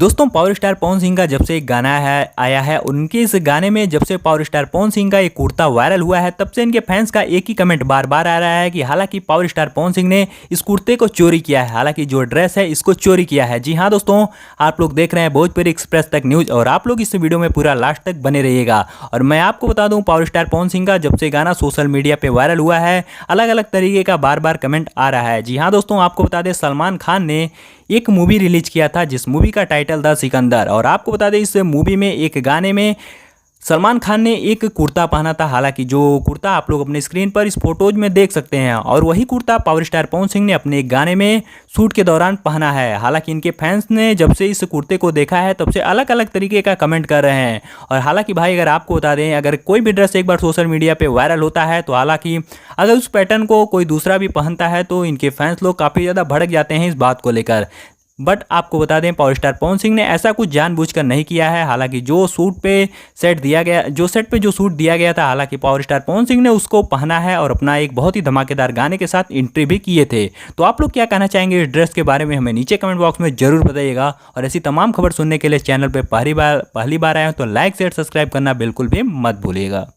दोस्तों power star Pawan Singh का जब से एक गाना आया है, उनके इस गाने में जब से पावर स्टार पवन सिंह का एक कुर्ता वायरल हुआ है, तब से इनके फैंस का एक ही कमेंट बार बार आ रहा है कि हालांकि पावर स्टार पवन सिंह ने इस कुर्ते को चोरी किया है, हालांकि जो ड्रेस है इसको चोरी किया है। जी हाँ दोस्तों, आप लोग देख रहे हैं भोजपुरी एक्सप्रेस तक न्यूज और आप लोग इस वीडियो में पूरा लास्ट तक बने रहिएगा। और मैं आपको बता दूं, पावर स्टार पवन सिंह का जब से गाना सोशल मीडिया पे वायरल हुआ है, अलग अलग तरीके का बार बार कमेंट आ रहा है। जी हाँ दोस्तों, आपको बता दें सलमान खान ने एक मूवी रिलीज किया था जिस मूवी का टाइटल था सिकंदर। और आपको बता दें इस मूवी में एक गाने में सलमान खान ने एक कुर्ता पहना था, हालांकि जो कुर्ता आप लोग अपने स्क्रीन पर इस फोटोज में देख सकते हैं, और वही कुर्ता पावर स्टार पवन सिंह ने अपने एक गाने में शूट के दौरान पहना है। हालांकि इनके फैंस ने जब से इस कुर्ते को देखा है तब से अलग अलग तरीके का कमेंट कर रहे हैं। और हालांकि भाई अगर आपको बता दें, अगर कोई भी ड्रेस एक बार सोशल मीडिया पे वायरल होता है तो हालांकि अगर उस पैटर्न को कोई दूसरा भी पहनता है तो इनके फैंस लोग काफ़ी ज़्यादा भड़क जाते हैं इस बात को लेकर। बट आपको बता दें पावर स्टार पवन सिंह ने ऐसा कुछ जानबूझकर नहीं किया है। हालांकि जो सूट पे सेट जो सूट दिया गया था, हालांकि पावर स्टार पवन सिंह ने उसको पहना है और अपना एक बहुत ही धमाकेदार गाने के साथ एंट्री भी किए थे। तो आप लोग क्या कहना चाहेंगे इस ड्रेस के बारे में, हमें नीचे कमेंट बॉक्स में जरूर बताइएगा। और ऐसी तमाम खबर सुनने के लिए चैनल पर पहली बार आए हो तो लाइक शेयर सब्सक्राइब करना बिल्कुल भी मत भूलिएगा।